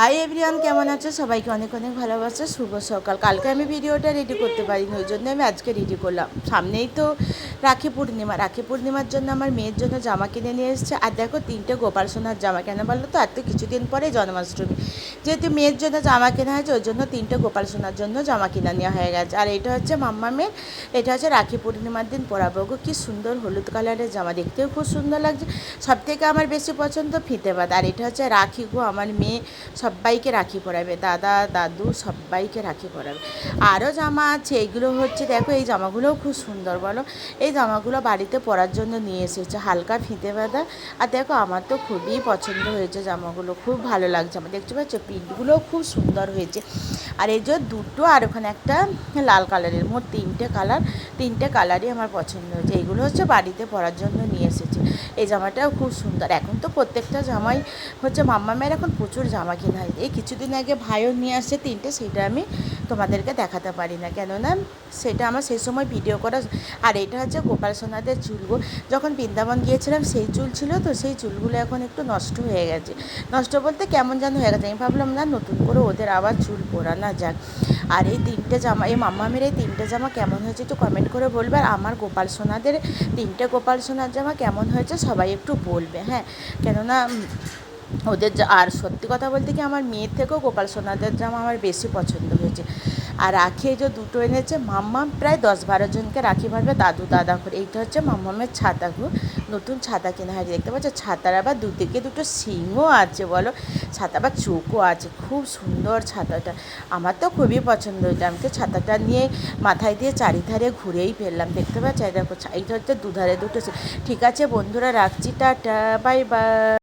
Hi everyone, কেমন আছো? সবাইকে অনেক অনেক ভালোবাসা, শুভ সকাল। কালকে আমি ভিডিওটা রেডি করতে পারিনি, ওই জন্য আমি আজকে রেডি করলাম। সামনেই তো রাখি পূর্ণিমার জন্য আমার মেয়ের জন্য জামা কিনে নিয়ে এসেছে। আর দেখো, 3টে গোপাল সোনার জামা। কেন বললো তো, আর তো কিছুদিন পরে জন্মাষ্টমী, যেহেতু মেয়ের জন্য জামা কেনা হয়েছে, ওই জন্য 3টে গোপাল সোনার জন্য জামা কিনে নেওয়া হয়ে গেছে। আর এটা হচ্ছে মাম্মা মেয়ের, এটা হচ্ছে রাখি পূর্ণিমার দিন পরাবো। গো কি সুন্দর হলুদ কালারের জামা, দেখতেও খুব সুন্দর লাগছে। সব থেকে আমার বেশি পছন্দ ফিতে বাঁধা। আর এটা হচ্ছে রাখি গো, আমার মেয়ে সবাইকে রাখি পরাবে, দাদা দাদু সবাইকে রাখি পরাবে। আরও জামা আছে, এইগুলো হচ্ছে দেখো, এই জামাগুলোও খুব সুন্দর বলো। এই জামাগুলো বাড়িতে পরার জন্য নিয়ে এসেছে, হালকা ফিতে বাঁধা। আর দেখো, আমার তো খুবই পছন্দ হয়েছে জামাগুলো, খুব ভালো লাগছে আমার। দেখতে পাচ্ছ, প্রিন্টগুলোও খুব সুন্দর হয়েছে। আর এই যে দুটো, আর ওখানে একটা লাল কালারের, মোট 3টে কালার, 3টে কালারই আমার পছন্দ হয়েছে। এইগুলো হচ্ছে বাড়িতে পরার জন্য নিয়ে এসেছে। এই জামাটাও খুব সুন্দর। এখন তো প্রত্যেকটা জামাই হচ্ছে, মাম্মা মেয়ের এখন প্রচুর জামা কেনা হয়। এই কিছুদিন আগে ভাইও নিয়ে আসছে 3টে, সেটা আমি তোমাদেরকে দেখাতে পারি না, কেননা সেটা আমার সেই সময় ভিডিও করা। আর এটা হচ্ছে গোপাল সোনাদের চুলগো, যখন বৃন্দাবন গিয়েছিলাম সেই চুল ছিল, তো সেই চুলগুলো এখন একটু নষ্ট হয়ে গেছে। নষ্ট বলতে কেমন যেন হয়ে গেছে। আমি ভাবলাম না, নতুন করে ওদের আবার চুল পরানো যাক। আর এই 3টে জামা, এই মাম্মা মেয়ের এই 3টে জামা কেমন হয়েছে একটু কমেন্ট করে বলবে। আর আমার গোপাল সোনাদের 3টে গোপাল সোনার জামা কেমন হয়েছে সবাই একটু বলবে, হ্যাঁ। কেননা ওদের আর সত্যি কথা বলতে কি, আমার মেয়ের থেকেও গোপাল সোনাদের জামা আমার বেশি পছন্দ হয়েছে। আর রাখি এই যে দুটো এনেছে মাম্মা, প্রায় 10-12 জনকে রাখি বাঁধবে, দাদু দাদা করে। এইটা হচ্ছে মাম্মামের ছাতাগো, নতুন ছাতা কেনা হয়েছে। দেখতে পাচ্ছ, ছাতার আবার দুদিকে দুটো শিংও আছে বলো, ছাতা আবার চোখও আছে। খুব সুন্দর ছাতাটা, আমার তো খুবই পছন্দ হয়েছে। আমি তো ছাতাটা নিয়ে মাথায় দিয়ে চারিধারে ঘুরেই ফেললাম। দেখতে পাচ্ছ, দেখো, এইটা হচ্ছে দুধারে দুটো। ঠিক আছে বন্ধুরা, রাখছি, টাটা, বাই বাই।